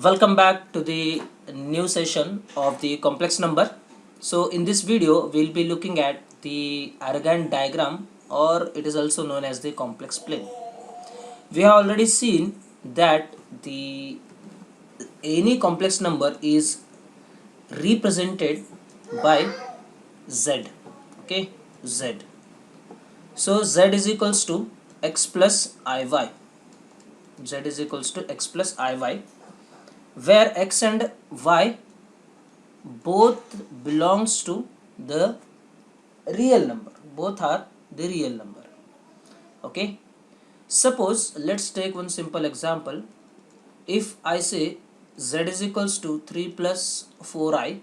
Welcome back to the new session of the complex number. So in this video we'll be looking at the Argand diagram, or it is also known as the complex plane. We have already seen that the any complex number is represented by z. Okay, z. So z is equals to x plus iy. Z is equals to x plus iy, where x and y both belongs to the real number. Both are the real number. Okay, suppose let's take one simple example. If I say z is equals to 3 plus 4i,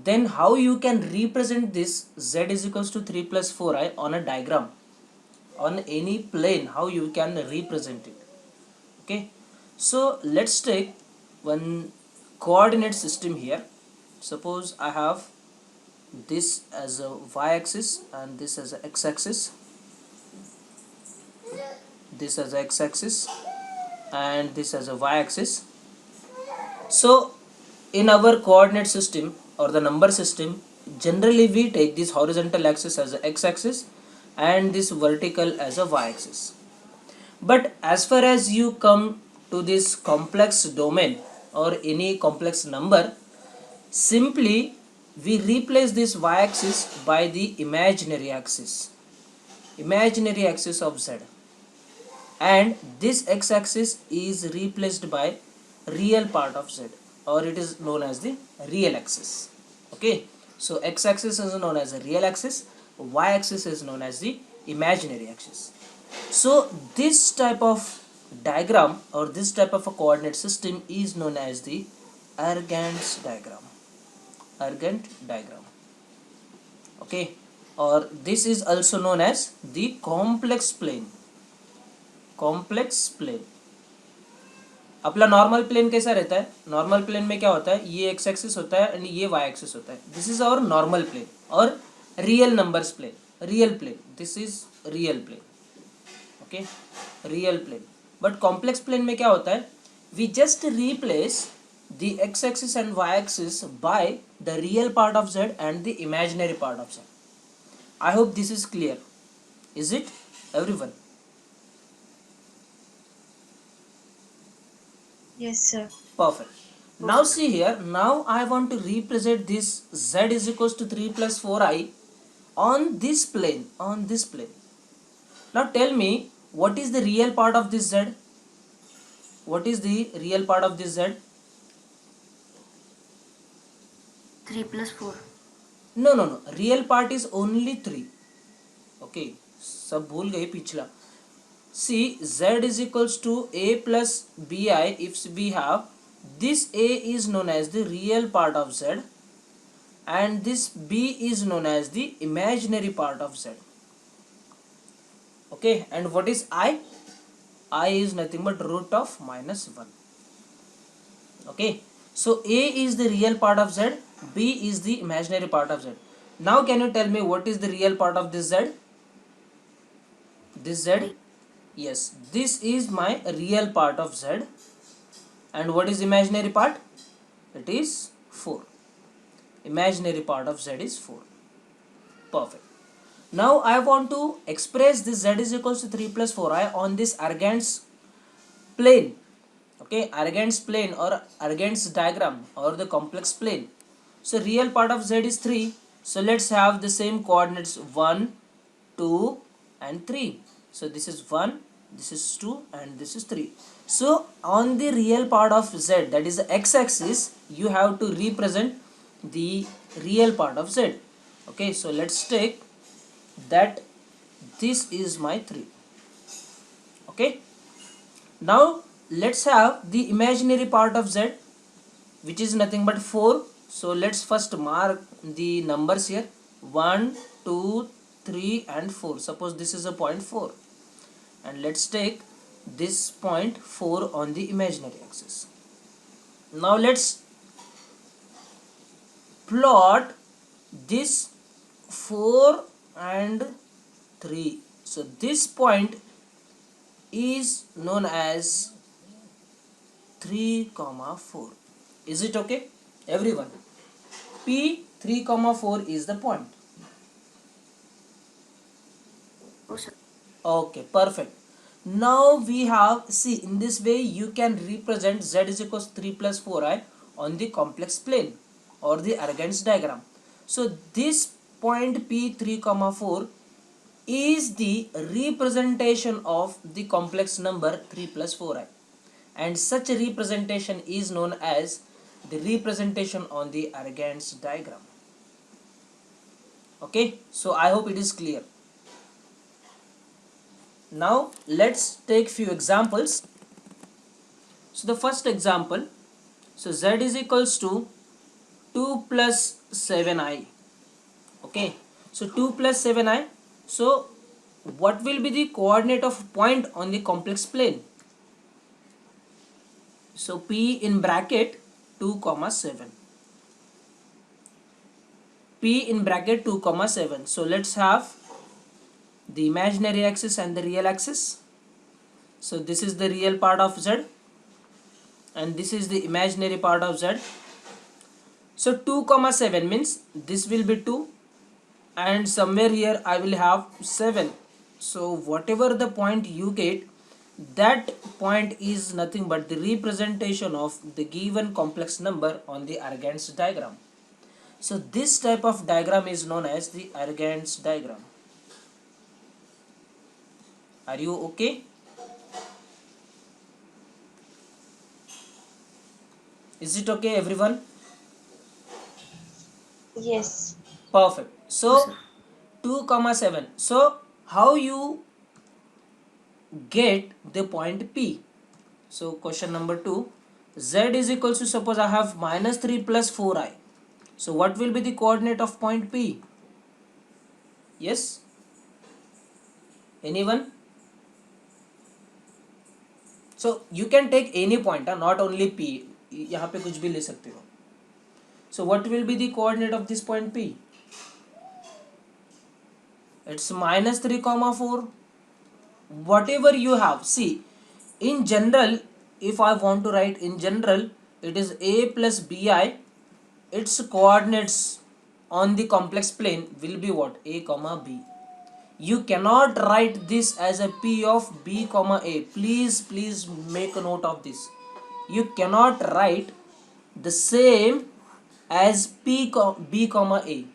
then how you can represent this z is equals to 3 plus 4i on a diagram, on any plane? How you can represent it? Okay, so let's take one coordinate system here. Suppose I have this as a y-axis and this as a x-axis, this as a x-axis and this as a y-axis. So in our coordinate system or the number system, generally we take this horizontal axis as a x-axis and this vertical as a y-axis. But as far as you come to this complex domain or any complex number, simply we replace this y-axis by the imaginary axis of z, and this x-axis is replaced by real part of z, or it is known as the real axis. Okay, so x-axis is known as a real axis, y-axis is known as the imaginary axis. So this type of diagram or this type of a coordinate system is known as the Argand's diagram. Argand diagram. Okay, or this is also known as the complex plane. Complex plane. अपना normal plane कैसा रहता है? Normal plane में क्या होता है? ये x axis होता है एंड ये वाई एक्सिस होता है. This is our normal plane और real numbers plane, real plane. This is real plane. Okay, real plane. But complex plane में क्या होता है? We just replace the x-axis and y-axis by the real part of z and the imaginary part of z. I hope this is clear. Is it, everyone? Yes, sir. Perfect. Now see here, now I want to represent this z is equals to 3 plus 4i on this plane, on this plane. Now tell me, what is the real part of this z? What is the real part of this z? 3 plus 4. No, no, no. Real part is only 3. Okay, सब भूल गए पिछला. See, z is equals to a plus bi. If we have this, a is known as the real part of z and this b is known as the imaginary part of z. Okay, and what is I? I is nothing but root of minus 1. Okay, so a is the real part of z, b is the imaginary part of z. Now can you tell me what is the real part of this z? This z? Yes, this is my real part of z. And what is imaginary part? It is 4. Imaginary part of z is 4. Perfect. Now I want to express this z is equals to 3 plus 4i on this Argand's plane. Okay, Argand's plane or Argand's diagram or the complex plane. So real part of z is 3. So let's have the same coordinates 1, 2 and 3. So this is 1, this is 2 and this is 3. So on the real part of z, that is the x-axis, you have to represent the real part of z. Okay, so let's take that this is my 3. Okay, now let's have the imaginary part of z, which is nothing but 4. So let's first mark the numbers here, 1, 2, 3 and 4. Suppose this is a point 4 and let's take this point 4 on the imaginary axis. Now let's plot this 4 and 3. So this point is known as 3 comma 4. Is it okay everyone? P 3 comma 4 is the point. Oh, sir. Okay, perfect. Now we have, see, in this way you can represent z is equals 3 plus 4i on the complex plane or the Argand's diagram. So this point P 3 comma 4 is the representation of the complex number 3 plus 4i, and such a representation is known as the representation on the Argand's diagram. Okay, so I hope it is clear. Now let's take few examples. So the first example, so z is equals to 2 plus 7i. Okay, so 2 plus 7i. So what will be the coordinate of point on the complex plane? So P in bracket 2 comma 7. P in bracket 2 comma 7. So let's have the imaginary axis and the real axis. So this is the real part of z and this is the imaginary part of z. So 2 comma 7 means this will be 2 and somewhere here I will have 7. So whatever the point you get, that point is nothing but the representation of the given complex number on the Argand's diagram. So this type of diagram is known as the Argand's diagram. Are you okay? Is it okay everyone? Yes. Perfect. Oh, So sir. 2 comma 7. So how you get the point P? So question number 2, z is equals to, suppose I have minus 3 plus 4i. So what will be the coordinate of point P? Yes? Anyone? So you can take any point, not only P. यहाँ पे कुछ भी ले सकते हो. So what will be the coordinate of this point P? It's minus 3 comma 4. Whatever you have, see, in general, if I want to write in general, it is a plus bi. Its coordinates on the complex plane will be what? A comma b. You cannot write this as a p of b comma a. Please make a note of this. You cannot write the same as b comma a.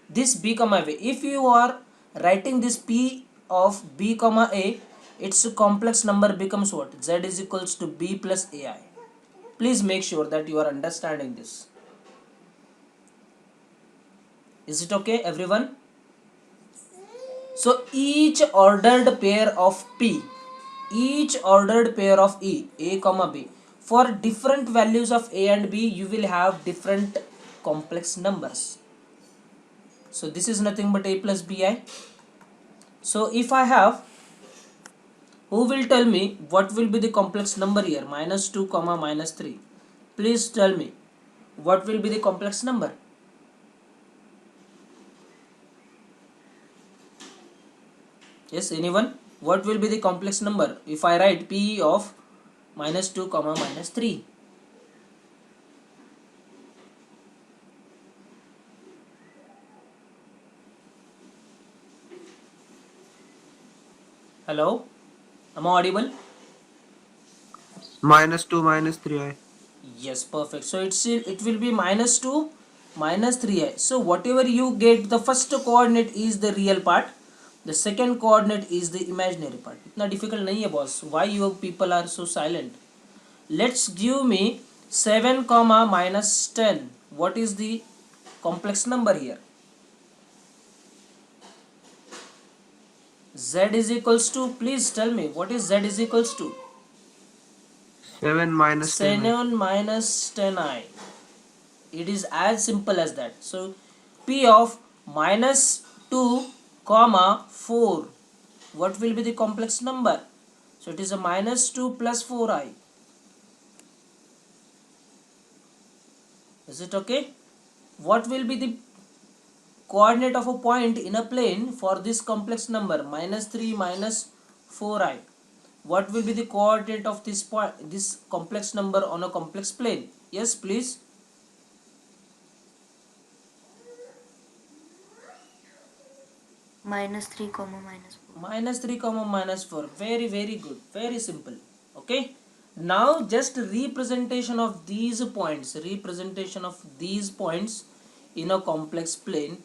This b comma a. If you are writing this p of b comma a, its complex number becomes what? Z is equals to b plus ai. Please make sure that you are understanding this. Is it okay everyone? So each ordered pair of P, each ordered pair of E, A comma B, for different values of A and B, you will have different complex numbers. So this is nothing but A plus BI. So if I have, who will tell me what will be the complex number here? Minus 2 comma minus 3. Please tell me what will be the complex number? Yes, anyone? What will be the complex number if I write P of minus 2 comma minus 3? Hello? Am I audible? Minus 2 minus 3i. Yes, perfect. So it will be minus 2 minus 3i. So whatever you get, the first coordinate is the real part. The second coordinate is the imaginary part. इतना difficult नहीं है boss. Why you people are so silent? Let's give me 7 comma minus 10. What is the complex number here? Z is equals to, please tell me what is Z is equals to? 7 minus 10i. 7 minus 10i. It is as simple as that. So P of minus 2 comma 4, what will be the complex number? So it is a minus 2 plus 4i. Is it okay? What will be the coordinate of a point in a plane for this complex number minus 3 minus 4i? what will be the coordinate of this point, this complex number on a complex plane? Yes, please. -3, -4. -3 comma -4. Very, very good, very simple. Okay, now just representation of these points, in a complex plane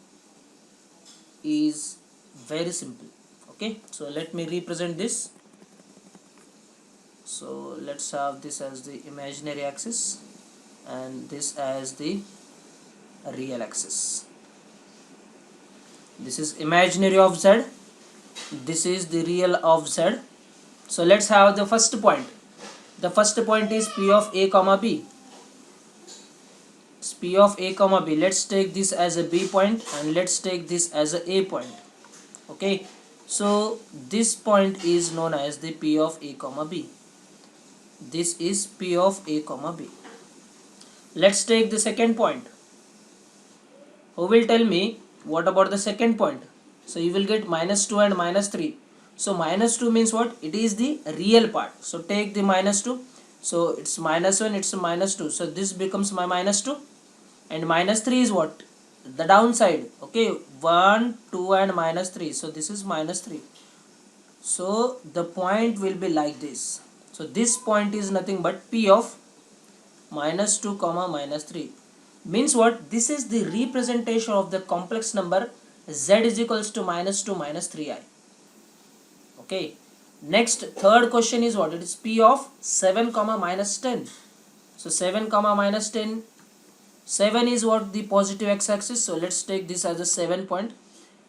is very simple. Okay, so let me represent this. So let's have this as the imaginary axis and this as the real axis. This is imaginary of z, this is the real of z. So let's have the first point. The first point is p of a comma b. It's p of a comma b. Let's take this as a b point and let's take this as a point. Okay, so this point is known as the p of a comma b. This is p of a comma b. Let's take the second point. Who will tell me what about the second point? So you will get -2 and -3. So -2 means what? It is the real part. So take the -2. So it's -1, it's -2. So this becomes my -2. And -3 is what? The downside. Okay, 1, 2 and -3. So this is -3. So the point will be like this. So this point is nothing but p of -2 comma -3. Means what? This is the representation of the complex number z is equals to -2 -3i. Okay, next third question is what? It is p of 7 comma -10. So 7 comma -10, 7 is what? The positive x-axis. So let's take this as a 7 point,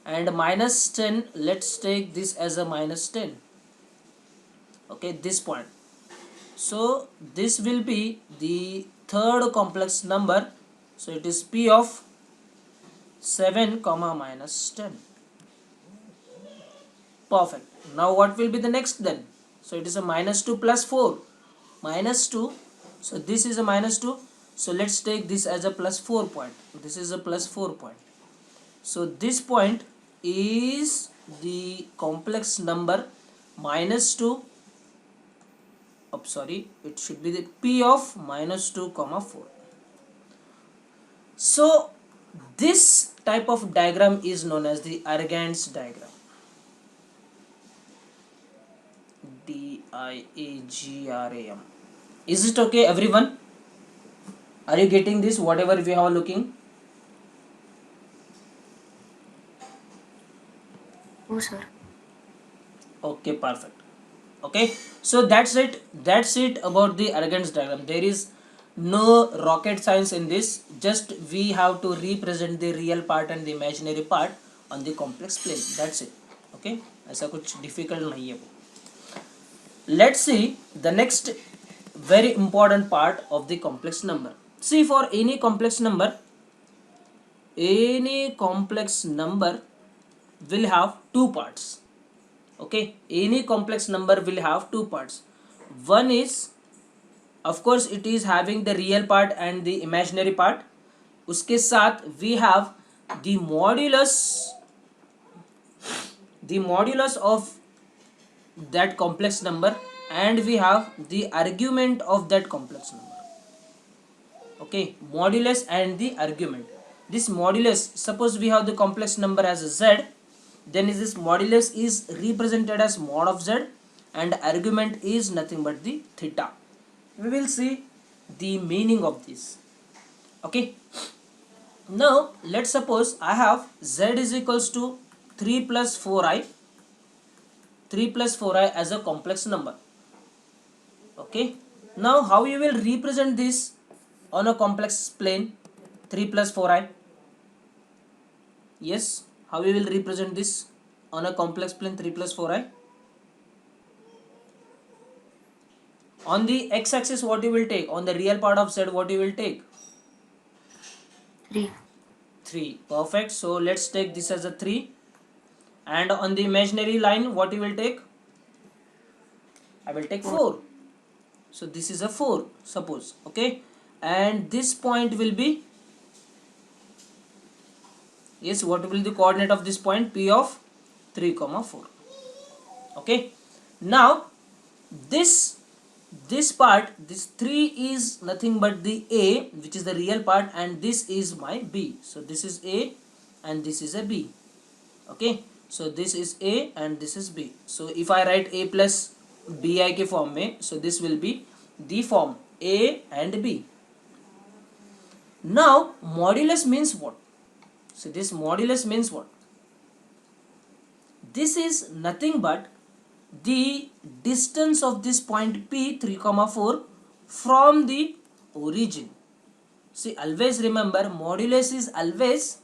and -10, let's take this as a -10. Okay, this point. So this will be the third complex number. So it is p of 7 comma -10. Perfect. Now what will be the next then? So it is a -2 plus 4. -2. So this is a -2. So let's take this as a +4 point. This is a +4 point. So this point is the complex number -2. Sorry, it should be the p of -2 comma 4. So this type of diagram is known as the Argand's diagram. diagram. Is it okay, everyone? Are you getting this, whatever we are looking? Oh, sir. Okay, perfect. Okay, so that's it about the Argand's diagram. There is no rocket science in this. Just we have to represent the real part and the imaginary part on the complex plane. That's it. Okay, ऐसा कुछ difficult नहीं है वो. Let's see the next very important part of the complex number. See, for any complex number will have two parts. Okay, any complex number will have two parts. One is, of course, it is having the real part and the imaginary part. उसके साथ we have the modulus of that complex number, and we have the argument of that complex number. Okay, modulus and the argument. This modulus, suppose we have the complex number as z, then this modulus is represented as mod of z, and argument is nothing but the theta. We will see the meaning of this. Okay, now let's suppose I have z is equals to 3 plus 4i as a complex number. Okay, now how you will represent this on a complex plane? 3 plus 4i. Yes, how we will represent this on a complex plane? 3 plus 4i. On the x-axis, what you will take? On the real part of z, what you will take? 3. 3. Perfect. So let's take this as a 3. And on the imaginary line, what you will take? I will take 4. So this is a 4, suppose. Okay, and this point will be, yes, what will be the coordinate of this point? P of 3 comma 4. Okay, now this part, this 3 is nothing but the a, which is the real part, and this is my b. So this is a and this is a b. Okay, so this is a and this is b. So if I write a plus bi के form में, so this will be the form a and b. Now modulus means what? So this modulus means what? This is nothing but the distance of this point P 3, 4 from the origin. See, always remember, modulus is always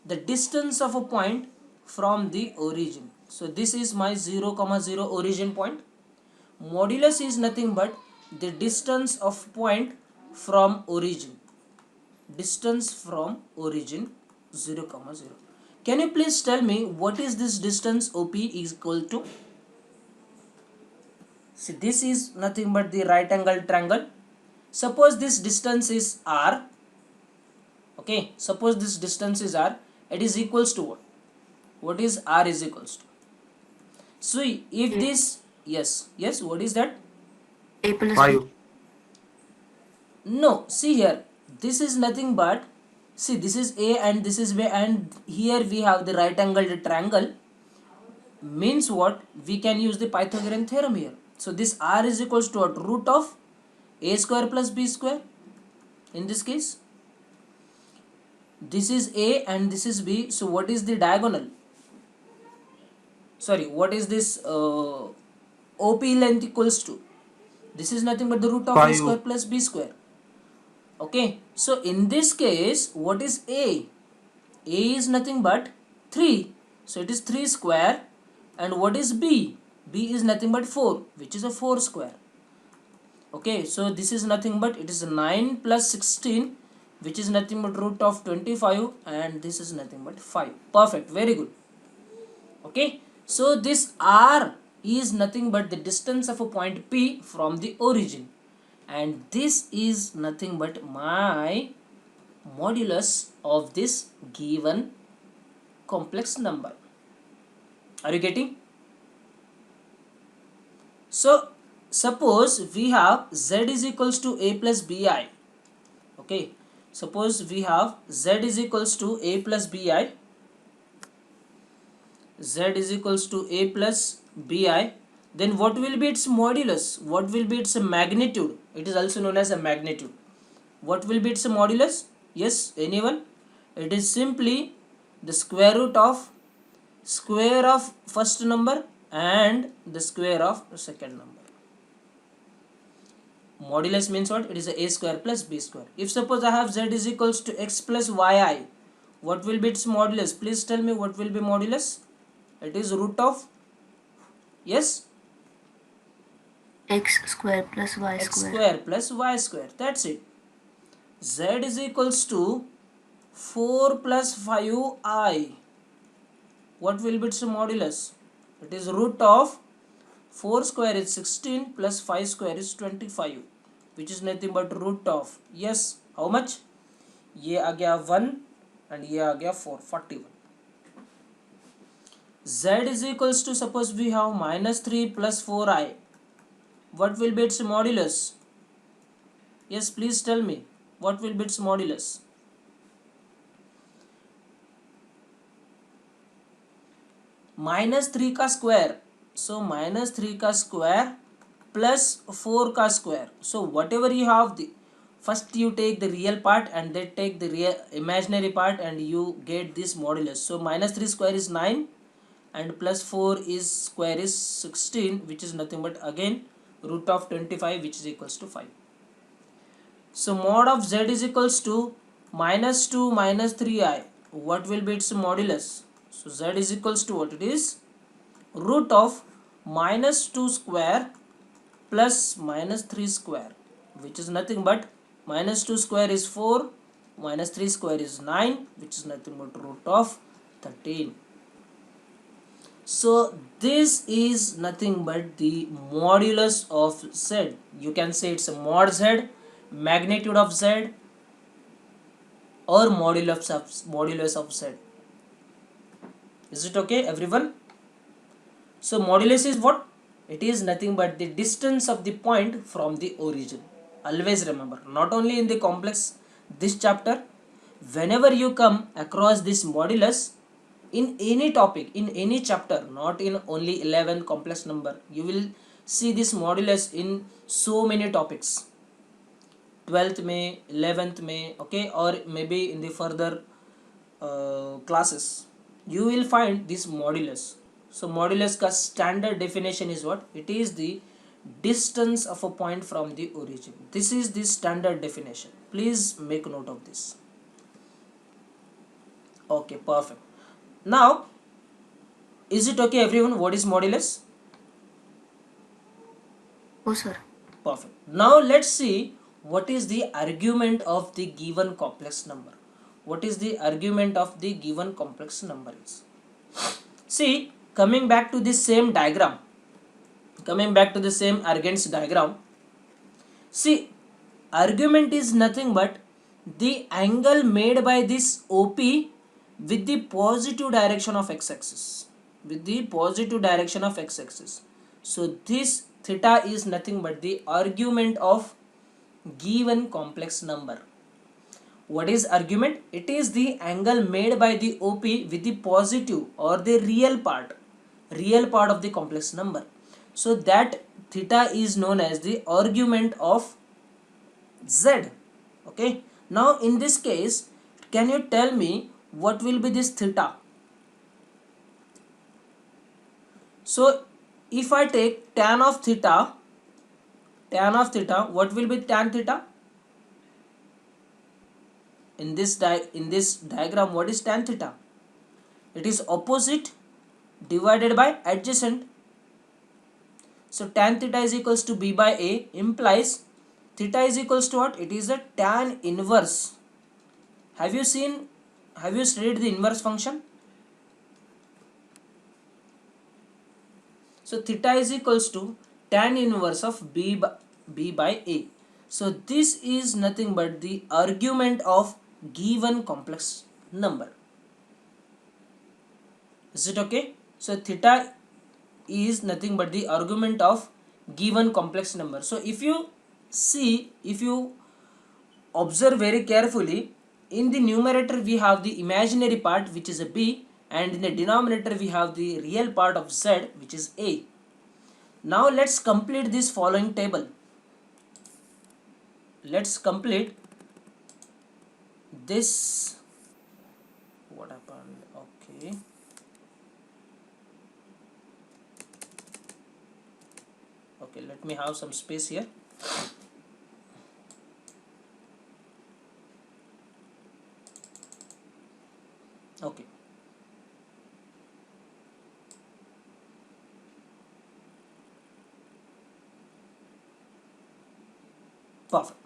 the distance of a point from the origin. So this is my 0, 0 origin point. Modulus is nothing but the distance of point from origin. Distance from origin 0, 0. Can you please tell me what is this distance OP is equal to? See, this is nothing but the right angle triangle. Suppose this distance is r. Okay, suppose this distance is r. It is equals to what? What is r is equals to? So if this, yes, what is that? A plus 5. B. No, see here, this is nothing but, see, this is a and this is b, and here we have the right angled triangle. Means what? We can use the Pythagorean theorem here. So this r is equals to what? Root of a square plus b square. In this case, this is a and this is b. So what is the diagonal? Sorry, what is this OP length equals to? This is nothing but the root of a 5. square plus b square. Okay, so in this case, what is a? A is nothing but 3. So it is 3 square. And what is b? B is nothing but 4, which is a 4 square. Okay, so this is nothing but, it is 9 plus 16, which is nothing but root of 25, and this is nothing but 5. Perfect, very good. Okay, so this r is nothing but the distance of a point P from the origin, and this is nothing but my modulus of this given complex number. Are you getting? So suppose we have z is equals to a plus bi. Okay, suppose we have z is equals to a plus bi. Z is equals to a plus bi. Then what will be its modulus? What will be its magnitude? It is also known as a magnitude. What will be its modulus? Yes, anyone? It is simply the square root of square of first number and the square of the second number. Modulus means what? It is a square plus b square. If suppose I have z is equals to x plus yi, what will be its modulus? Please tell me what will be modulus? It is root of, yes, X square plus Y x square. square plus y square. That's it. Z is equals to 4 plus 5i. What will be its modulus? It is root of 4 square is 16 plus 5 square is 25, which is nothing but root of, yes, how much? ये आ गया 1 and ये आ गया 4, 41. Z is equals to, suppose we have minus 3 plus 4i. What will be its modulus? Yes, please tell me. What will be its modulus? Minus 3 का square. So minus 3 का square plus 4 का square. So whatever you have, the first you take the real part and then take the real imaginary part and you get this modulus. So minus 3 square is 9 and plus 4 is square is 16, which is nothing but again root of 25, which is equals to 5. So mod of z is equals to minus 2 minus 3i. What will be its modulus? So z is equals to what? It is root of minus 2 square plus minus 3 square, which is nothing but minus 2 square is 4, minus 3 square is 9, which is nothing but root of 13. So this is nothing but the modulus of z. You can say it's a mod z, magnitude of z, or modulus of z. Is it okay, everyone? So modulus is what? It is nothing but the distance of the point from the origin. Always remember, not only in the complex this chapter, whenever you come across this modulus in any topic, in any chapter, not in only 11 complex number, you will see this modulus in so many topics. 12th May, 11th May, okay, or maybe in the further classes, you will find this modulus. So modulus का standard definition is what? It is the distance of a point from the origin. This is the standard definition. Please make note of this. Okay, perfect. Now, is it okay everyone? What is modulus? Oh, sir. Perfect. Now let's see what is the argument of the given complex number. What is the argument of the given complex number is? See, coming back to this same diagram, coming back to the same Argand's diagram, see, argument is nothing but the angle made by this OP with the positive direction of x-axis. With the positive direction of x-axis. So this theta is nothing but the argument of given complex number. What is argument? It is the angle made by the OP with the positive or the real part of the complex number. So that theta is known as the argument of Z. Okay. Now in this case, can you tell me what will be this theta? So if I take tan of theta, what will be tan theta? In this diagram, what is tan theta? It is opposite divided by adjacent. So tan theta is equals to b by a, implies theta is equals to what? It is a tan inverse. Have you studied the inverse function? So theta is equals to tan inverse of b by a. So this is nothing but the argument of given complex number. Is it okay? So theta is nothing but the argument of given complex number. So if you observe very carefully, in the numerator we have the imaginary part which is a b, and in the denominator we have the real part of z which is a. Now let's complete this following table. Let's complete this. What happened? Okay. Okay, let me have some space here. Okay. Perfect.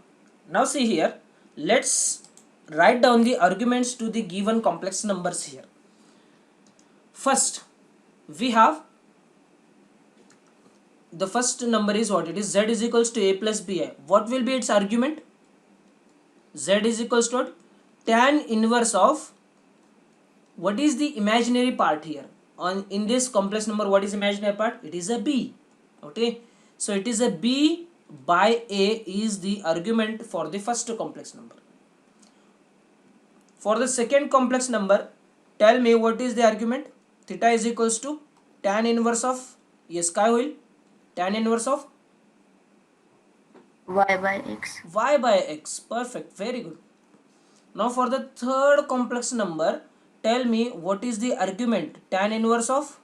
Now see here, let's write down the arguments to the given complex numbers here. First, we have the first number is what? It is z is equals to a plus bi. What will be its argument? Z is equals to what? Tan inverse of, what is the imaginary part here? In this complex number, what is imaginary part? It is a b. Okay, so it is a b by a is the argument for the first complex number. For the second complex number, tell me what is the argument? Theta is equals to tan inverse of, yes, काय होईल? Tan inverse of Y by X. y by x. Perfect, very good. Now for the third complex number, tell me what is the argument? Tan inverse of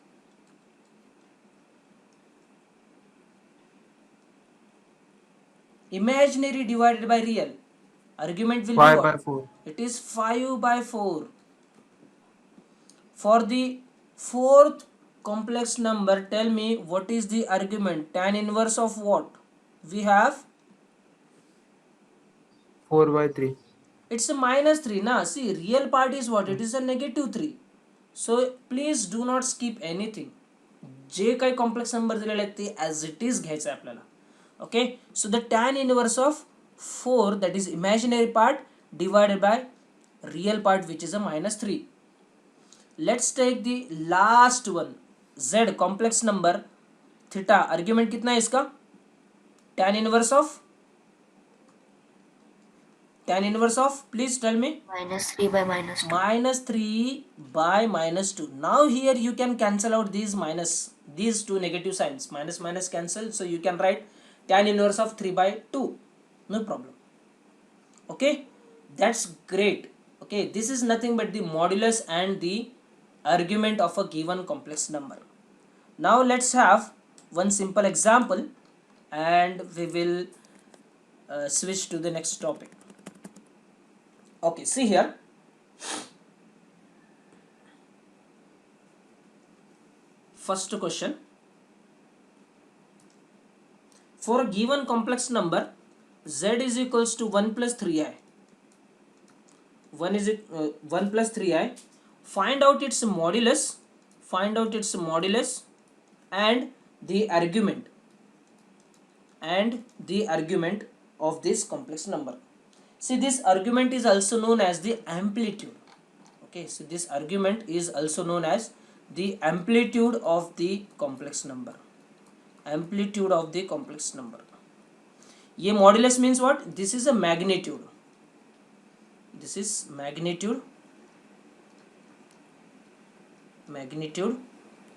imaginary divided by real. Argument will 5 be by what? 4. It is 5 by 4. For the fourth complex number, tell me what is the argument? Tan inverse of what? We have, 4 by 3. it's a minus 3 na. See, real part is what? It is a negative 3. So please do not skip anything. जे काही complex number दिलेले आहेत ते as it is घ्यायचं आहे आपल्याला. Okay, so the tan inverse of 4, that is imaginary part, divided by real part which is a minus 3. Let's take the last one, z complex number. Theta argument कितना है इसका, tan inverse of please tell me, -3 by -2. -3/-2. Now here you can cancel out these two negative signs, minus cancel, so you can write tan inverse of 3/2, no problem. Okay, that's great. Okay, this is nothing but the modulus and the argument of a given complex number. Now let's have one simple example and we will switch to the next topic. Okay, see here, first question, for a given complex number z is equals to 1 plus 3i, 1 plus 3i, find out its modulus and the argument of this complex number. See, this argument is also known as the amplitude. Okay, so this argument is also known as the amplitude of the complex number. ये modulus means what? This is a magnitude. This is magnitude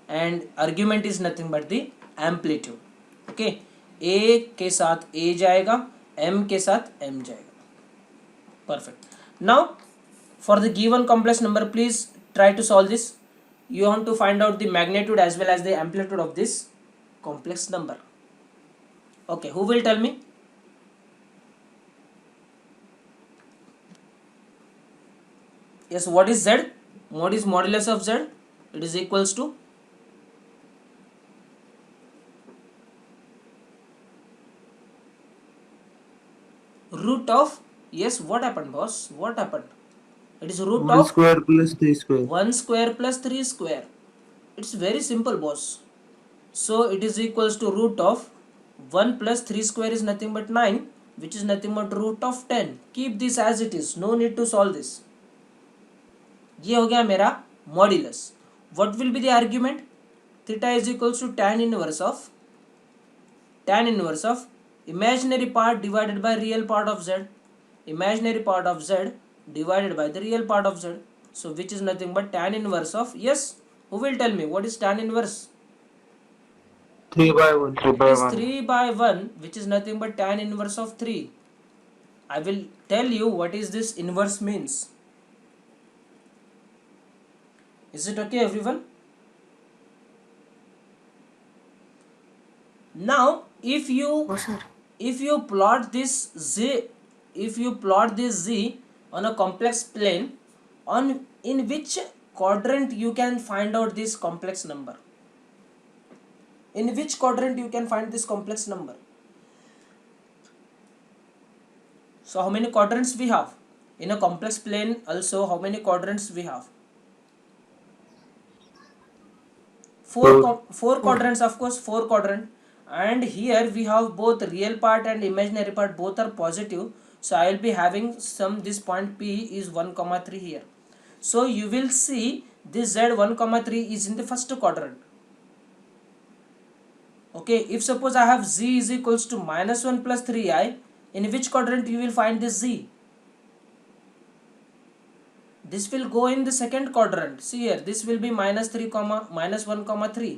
and argument is nothing but the amplitude. Okay, a के साथ a जाएगा, m के साथ m जाएगा. Perfect. Now for the given complex number, please try to solve this. You want to find out the magnitude as well as the amplitude of this complex number. Okay, who will tell me? Yes, what is z? What is modulus of z? It is equals to root of, yes, what happened, boss? What happened? It is root 1 of square plus 3 square. 1 square plus 3 square. It's very simple, boss. So it is equals to root of 1 plus 3 square is nothing but 9, which is nothing but root of 10. Keep this as it is. No need to solve this. ये हो गया मेरा modulus. What will be the argument? Theta is equals to tan inverse of imaginary part divided by real part of z. Imaginary part of z divided by the real part of z. So which is nothing but tan inverse of, yes, who will tell me what is tan inverse? 3/1. It is 3/1, which is nothing but tan inverse of 3. I will tell you what is this inverse means. Is it okay, everyone? Now if Oh, sir. plot this z on a complex plane, in which quadrant you can find out this complex number? In which quadrant you can find this complex number? So how many quadrants we have in a complex plane? Also, how many quadrants we have? Four quadrants, of course, 4 quadrant. And here we have both real part and imaginary part, both are positive. So I will be having this point P is 1, 3 here. So you will see this z 1, 3 is in the first quadrant. Okay, if suppose I have z is equals to -1 plus 3i, in which quadrant you will find this z? This will go in the second quadrant. See here, this will be -1, 3.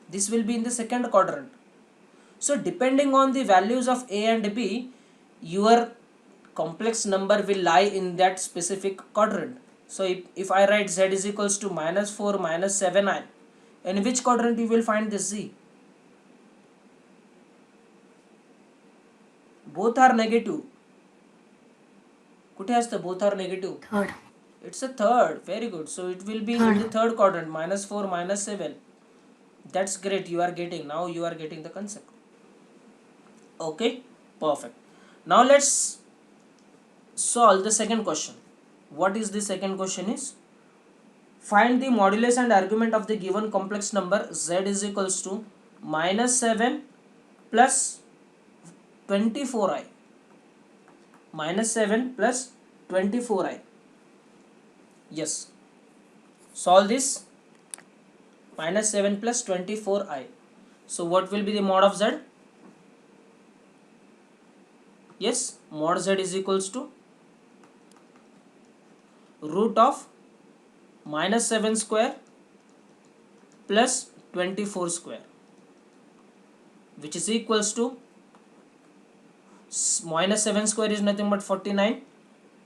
This will be in the second quadrant. So depending on the values of a and b, your complex number will lie in that specific quadrant. So if I write z is equals to -4, -7i, in which quadrant you will find this z? Both are negative. कुठे असतं both are negative? Third. It's a third. Very good. So it will be in the third quadrant, -4, -7. That's great. You are getting, now you are getting the concept. Okay, perfect. Now let's solve the second question. What is the second question is? Find the modulus and argument of the given complex number z is equals to -7 plus 24i. -7 plus 24i. Yes. Solve this. -7 plus 24i. So what will be the mod of z? Yes, mod z is equals to root of minus 7 square plus 24 square, which is equals to minus 7 square is nothing but 49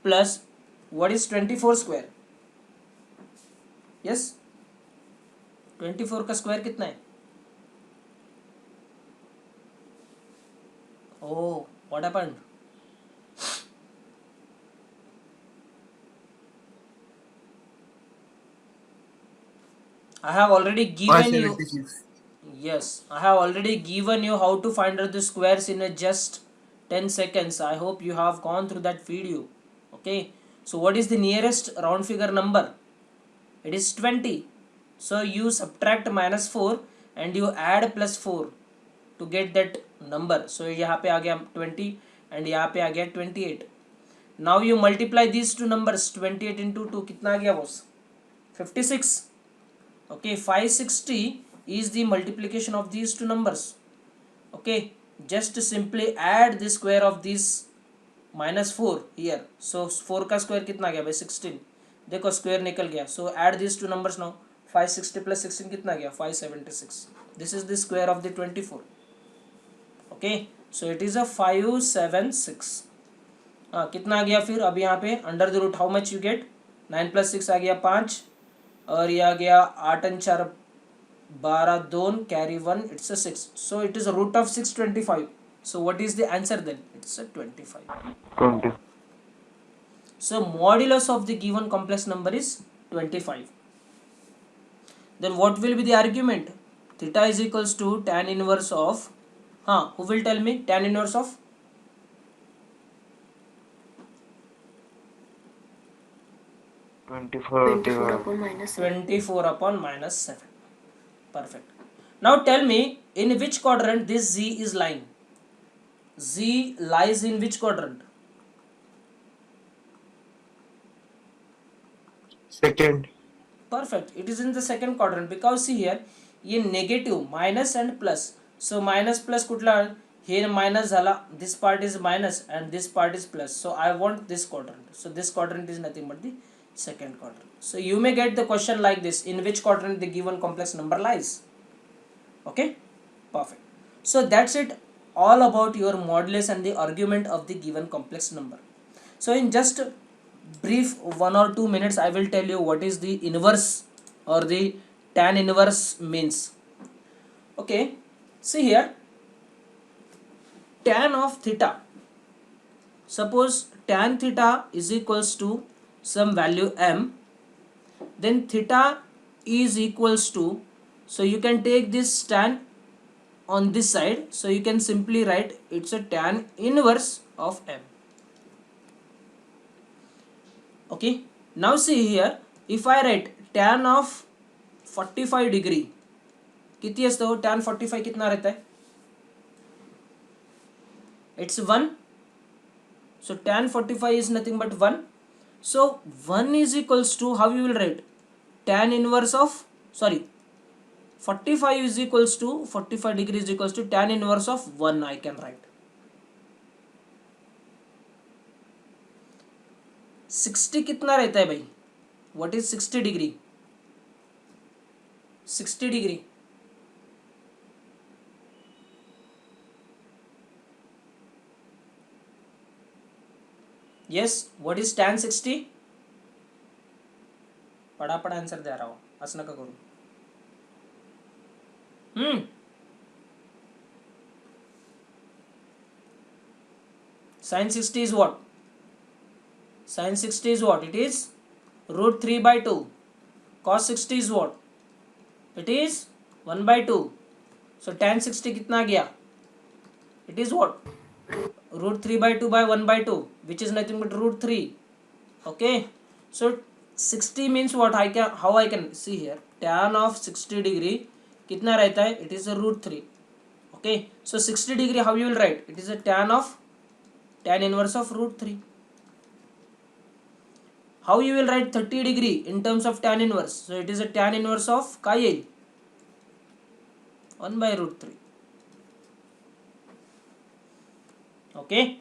plus what is 24 square? Yes, 24 का square कितना है? Oh, what happened? I have already given you. 576. Yes, I have already given you how to find out the squares in a just 10 seconds. I hope you have gone through that video. Okay, so what is the nearest round figure number? It is 20. So you subtract minus 4 and you add plus 4 to get that number. So यहाँ पे आ गया 20 and यहाँ पे आ गया 28. Now you multiply these two numbers. 28 into 2 कितना आ गया boss? 56. Okay, 560 is the multiplication of these two numbers. Okay, just simply add the square of this minus 4 here. So 4 का square कितना गया भाई? 16. देखो square निकल गया. So add these two numbers now. 560 plus 16 कितना गया? 576. This is the square of the 24. Okay, so it is a 576. कितना आ गया फिर? अब यहाँ पे under the root how much you get? 9 plus 6 आ गया 5 और ये आ गया 8 and 4 12 2 carry 1, it's a 6. So it is a root of 625. So what is the answer then? It's a 25. 20. So modulus of the given complex number is 25. Then what will be the argument? Theta is equals to tan inverse of, who will tell me tan inverse of? Twenty-four 24 upon minus 7. 24 upon minus 7. Perfect. Now tell me in which quadrant this z is lying? Z lies in which quadrant? Second. Perfect. It is in the second quadrant because see here ये negative minus and plus. So minus plus कुठला? Here minus झाला. This part is minus and this part is plus. So I want this quadrant. So this quadrant is nothing but the second quadrant. So you may get the question like this: in which quadrant the given complex number lies? Okay, perfect. So that's it, all about your modulus and the argument of the given complex number. So in just brief 1 or 2 minutes I will tell you what is the inverse or the tan inverse means. Okay, see here, tan of theta, suppose tan theta is equals to some value m, then theta is equals to, so you can take this tan on this side, so you can simply write it's a tan inverse of m. Okay, now see here, if I write tan of 45 degree, कितनी असतो? tan 45 कितना रहता है? It's 1. So tan 45 is nothing but 1. So 1 is equals to, how you will write? Tan inverse of, 45 is equals to, 45 degree is equals to tan inverse of 1 I can write. 60 कितना रहता है भाई? What is 60 degree? 60 degree. Yes, what is tan 60? पटापट answer दे रहा हूँ, असं नका करू. Sin 60 is what? Sin 60 is what? It is root 3 by 2. Cos 60 is what? It is 1 by 2. So tan 60 कितना गया? It is what? Root 3 by 2 by 1 by 2, which is nothing but root 3. Okay, so 60 means what? How I can see here, tan of 60 degree कितना रहता है? It is a root 3. Okay, so 60 degree how you will write? It is a tan inverse of root 3. How you will write 30 degree in terms of tan inverse? So it is a tan inverse of काय येईल? 1 by root 3. Okay,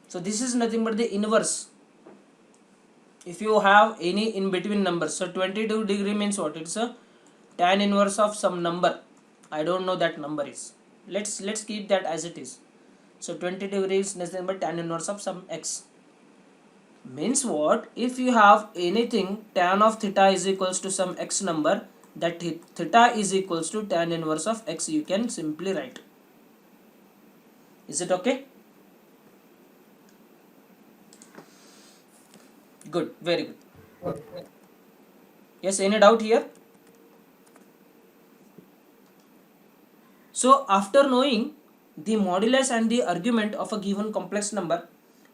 so this is nothing but the inverse. If you have any in between numbers, so 22 degree means what? It's a tan inverse of some number. I don't know that number is. Let's keep that as it is. So 20 degrees is nothing but tan inverse of some x. Means what? If you have anything tan of theta is equals to some x number, that theta is equals to tan inverse of x, you can simply write. Is it okay? Good, very good. Yes, any doubt here? So after knowing the modulus and the argument of a given complex number,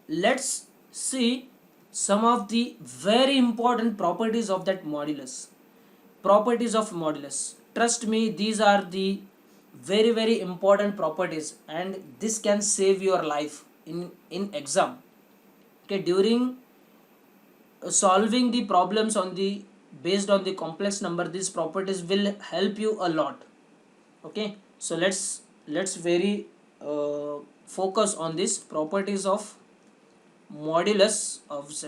let's see some of the very important properties of that modulus. Properties of modulus. Trust me, these are the very important properties, and this can save your life in exam. Okay, during solving the problems on the based on the complex number, these properties will help you a lot. Okay, so let's very focus on this properties of modulus of z,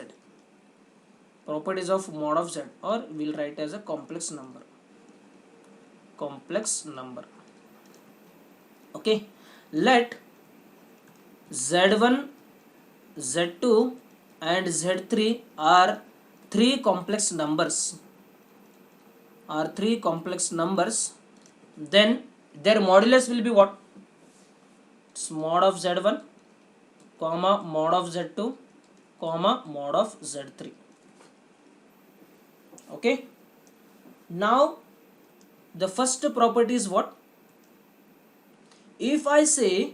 properties of mod of z, or we'll write as a complex number. Okay, let z1, z2 and z3 are three complex numbers, then their modulus will be what? It's mod of z1 comma mod of z2 comma mod of z3. Okay, now the first property is what? If I say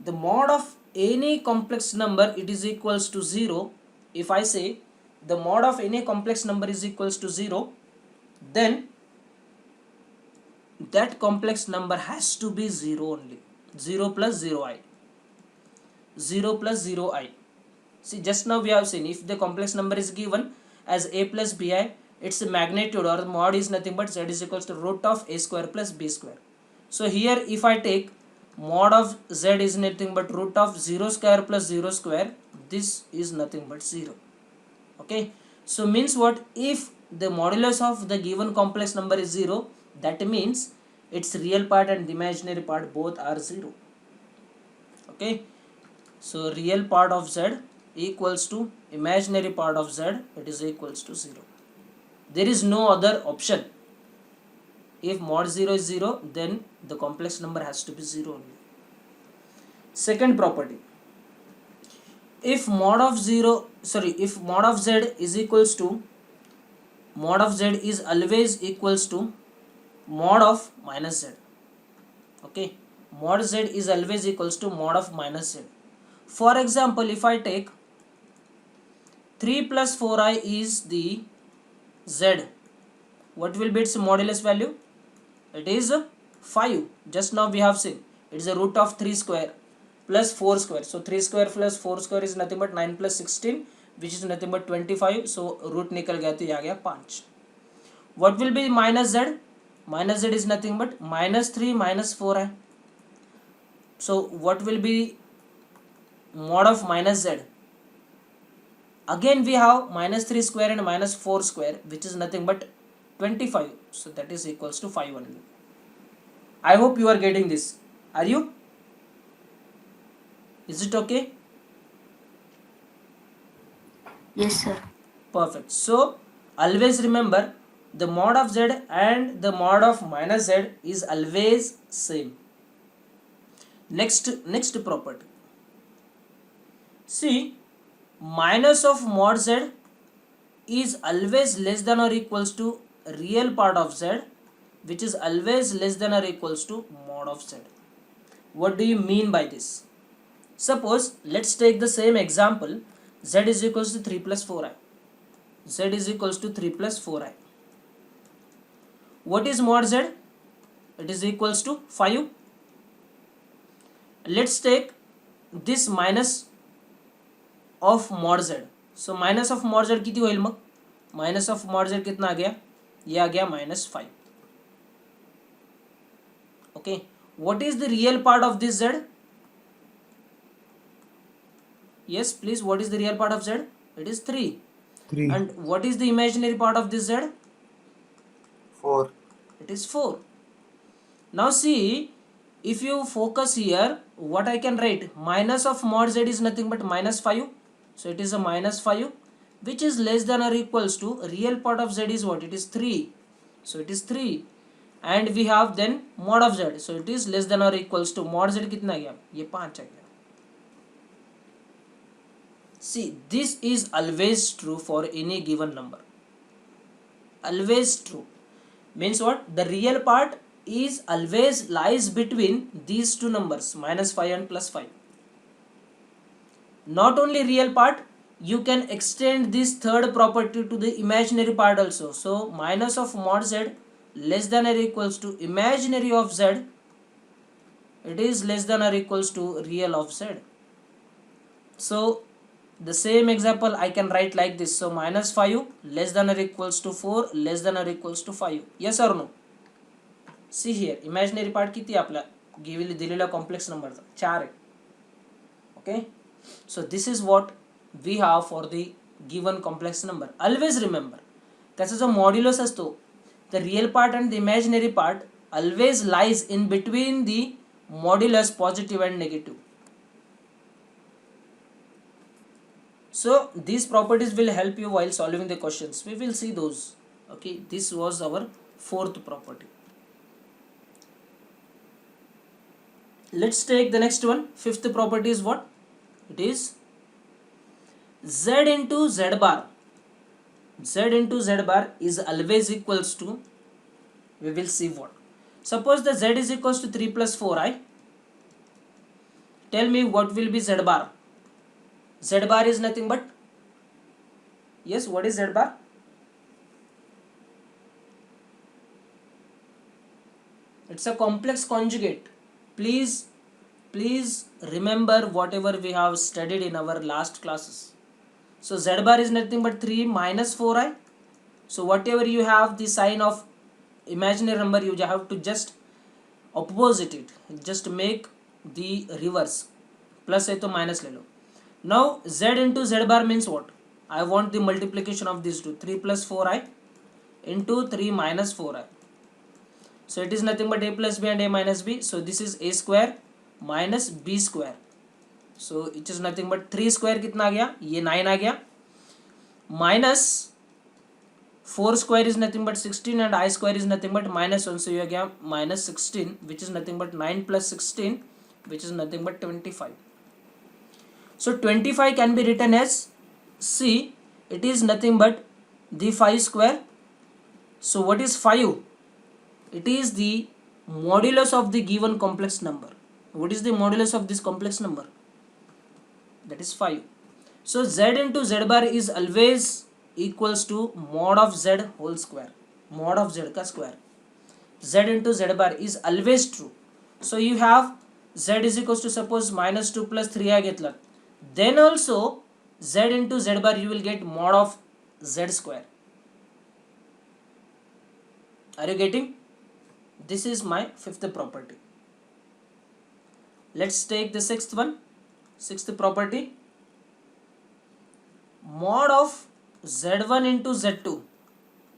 the mod of any complex number, it is equals to 0. If I say the mod of any complex number is equals to 0, then that complex number has to be 0 only. 0 plus 0i. 0 plus 0i. See, just now we have seen, if the complex number is given as a plus bi, its magnitude or mod is nothing but z is equals to root of a square plus b square. So here if I take mod of z is nothing but root of 0 square plus 0 square, this is nothing but 0. Okay, so means what? If the modulus of the given complex number is 0, that means its real part and the imaginary part both are 0. Okay, so real part of z equals to imaginary part of z, it is equals to 0. There is no other option. If mod 0 is 0, then the complex number has to be 0 only. Second property, if mod of z is equals to, mod of z is always equals to mod of minus z. Okay, mod z is always equals to mod of minus z. For example, if I take 3 plus 4i is the z, what will be its modulus value? It is 5. Just now we have seen it is a root of 3 square plus 4 square. So 3 square plus 4 square is nothing but 9 plus 16, which is nothing but 25. So root निकल गया तो ये आ गया 5. What will be minus z? Minus z is nothing but minus 3 minus 4i. So what will be mod of minus z? Again we have minus 3 square and minus 4 square, which is nothing but 25. So that is equals to 5 only. I hope you are getting this. Are you? Is it okay? Yes, sir. Perfect. So always remember, the mod of z and the mod of minus z is always same. Next property. See, minus of mod z is always less than or equals to real part of z, which is always less than or equals to mod of z. What do you mean by this? Suppose let's take the same example. Z is equals to 3 plus 4i. Z is equals to 3 plus 4i. What is mod z? It is equals to 5. Let's take this minus of mod z. So minus of mod z किती होईल मग? Minus of mod z कितना आ गया? ये आ गया -5. Okay, what is the real part of this z? Yes, please, what is the real part of z? It is 3. 3. And what is the imaginary part of this z? 4. It is 4. Now see, if you focus here, what I can write? Minus of mod z is nothing but minus 5. So it is a minus 5, which is less than or equals to real part of z is what? It is 3. So it is 3. And we have then mod of z. So it is less than or equals to mod z कितना गया? ये 5 आ गया. See, this is always true for any given number. Always true. Means what? The real part is always lies between these two numbers, minus 5 and plus 5. Not only real part, you can extend this third property to the imaginary part also. So minus of mod z less than or equals to imaginary of z, it is less than or equals to real of z. So the same example I can write like this. So minus 5 less than or equals to 4 less than or equals to 5. Yes or no? See here, imaginary part किती आपला दिलेला complex number 4 आहे. Okay, so this is what we have for the given complex number. Always remember, त्याचा जो modulus असतो, the real part and the imaginary part always lies in between the modulus positive and negative. So these properties will help you while solving the questions. We will see those. Okay, this was our fourth property. Let's take the next one. Fifth property is what? It is z into z bar. Z into z bar is always equals to, we will see what. Suppose the z is equals to 3 plus 4i. Tell me what will be z bar. Z bar is nothing but, yes, what is z bar? It's a complex conjugate. Please remember whatever we have studied in our last classes. So z bar is nothing but 3 minus 4i. So whatever you have the sign of imaginary number, you have to just opposite it, just make the reverse. Plus है तो minus ले लो. Now z into z bar means what? I want the multiplication of these two. 3 plus 4i into 3 minus 4i. So it is nothing but a plus b and a minus b. So this is a square minus b square. So it is nothing but 3 square कितना आ गया? ये 9 आ गया. Minus 4 square is nothing but 16 and I square is nothing but minus 1. So you get minus 16, which is nothing but 9 plus 16, which is nothing but 25. So 25 can be written as, see, it is nothing but the 5 square. So what is 5? It is the modulus of the given complex number. What is the modulus of this complex number? That is 5. So z into z bar is always equals to mod of z whole square. Mod of z ka square. Z into z bar is always true. So you have z is equals to, suppose minus 2 plus 3 I get like. Then also z into z bar you will get mod of z square. Are you getting? This is my fifth property. Let's take the sixth one. Sixth property. Mod of z1 into z2.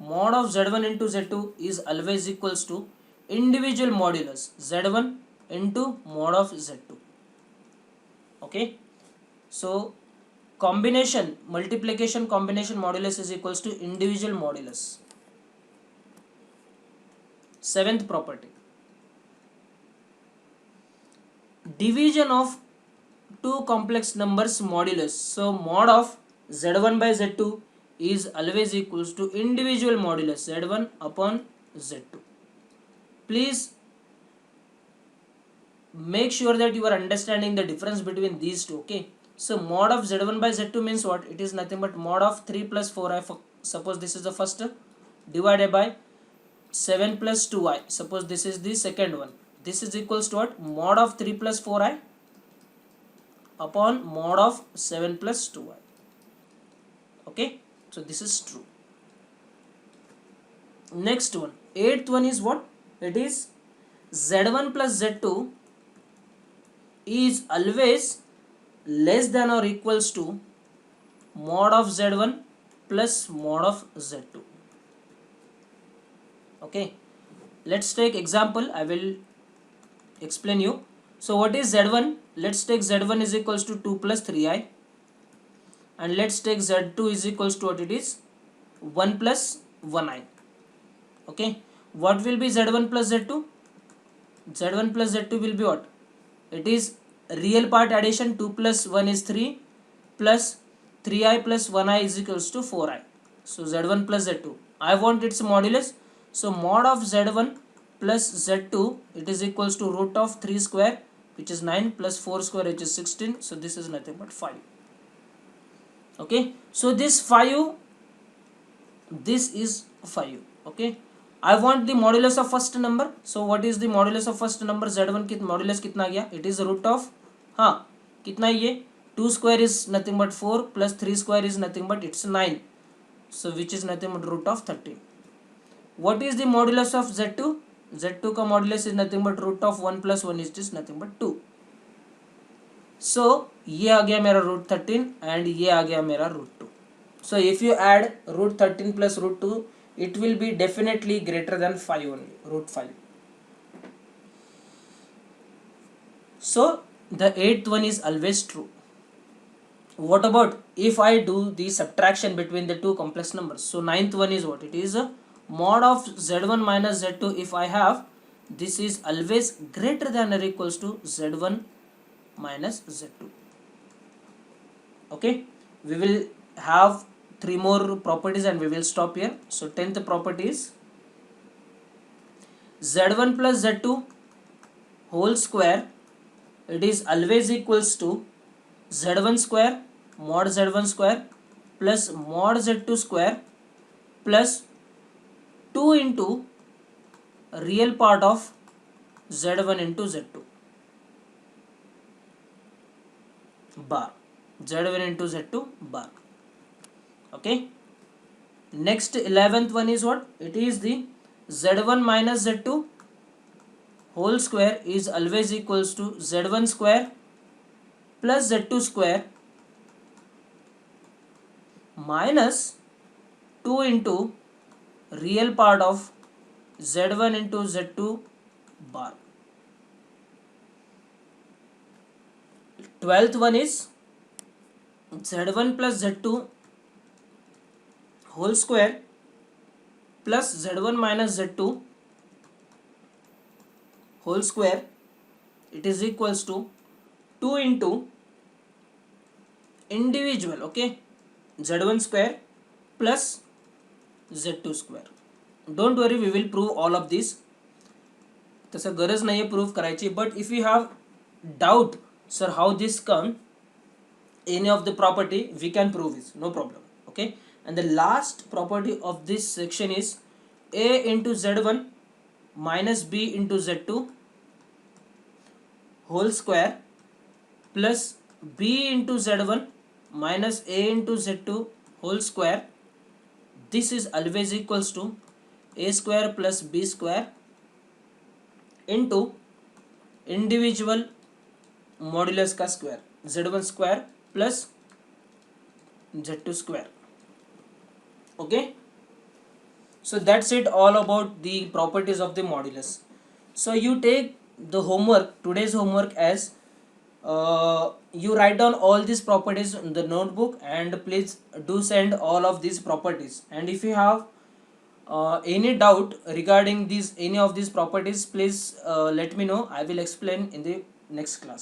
Mod of z1 into z2 is always equals to individual modulus z1 into mod of z2. Okay. So combination, multiplication combination modulus is equals to individual modulus. Seventh property. Division of two complex numbers modulus. So mod of z1 by z2 is always equals to individual modulus z1 upon z2. Please make sure that you are understanding the difference between these two. Okay. So mod of z1 by z2 means what? It is nothing but mod of 3 plus 4i. Suppose this is the first, divided by 7 plus 2i. Suppose this is the second one. This is equals to what? Mod of 3 plus 4i upon mod of 7 plus 2i. Okay. So this is true. Next one. Eighth one is what? It is z1 plus z2 is always less than or equals to mod of z1 plus mod of z2. Okay, let's take example. I will explain you. So what is z1? Let's take z1 is equals to 2 plus 3i, and let's take z2 is equals to what it is, 1 plus 1i. Okay, what will be z1 plus z2? Z1 plus z2 will be what? It is real part addition. 2 plus 1 is 3 plus 3i plus 1i is equals to 4i. So z1 plus z2, I want its modulus. So mod of z1 plus z2, it is equals to root of 3 square, which is 9, plus 4 square, which is 16. So this is nothing but 5. Okay, so this 5, this is 5. Okay, I want the modulus of first number. So what is the modulus of first number? z1 की modulus कितना गया? It is root of, हाँ कितना ये, 2 square is nothing but 4 plus 3 square is nothing but it's 9. So which is nothing but root of 13. What is the modulus of z2? z2 का modulus is nothing but root of 1 plus 1 is nothing but 2. So ये आ गया मेरा root 13 and ये आ गया मेरा root 2. So if you add root 13 plus root 2, it will be definitely greater than 5 only, root 5. So the 8th one is always true. What about if I do the subtraction between the two complex numbers? So 9th one is what? It is a mod of z1 minus z2. If I have, this is always greater than or equals to z1 minus z2. Okay, we will have 3 more properties and we will stop here. So 10th property is z1 plus z2 whole square, it is always equals to z1 square mod z1 square plus mod z2 square plus 2 into real part of z1 into z2 bar, z1 into z2 bar. Okay, next 11th one is what? It is the z1 minus z2 whole square is always equals to z1 square plus z2 square minus 2 into real part of z1 into z2 bar. 12th one is z1 plus z2 whole square plus z1 minus z2 whole square, it is equals to 2 into individual, okay, z1 square plus z2 square. Don't worry, we will prove all of this. तसं गरज नाही आहे prove करायची, but if you have doubt, sir, how this come, any of the property, we can prove it, no problem. Okay, and the last property of this section is a into z1 minus b into z2 whole square plus b into z1 minus a into z2 whole square. This is always equals to a square plus b square into individual modulus का square, z1 square plus z2 square. Okay, so that's it, all about the properties of the modulus. So you take the homework, today's homework, as you write down all these properties in the notebook, and please do send all of these properties. And if you have any doubt regarding these, any of these properties, please let me know. I will explain in the next class.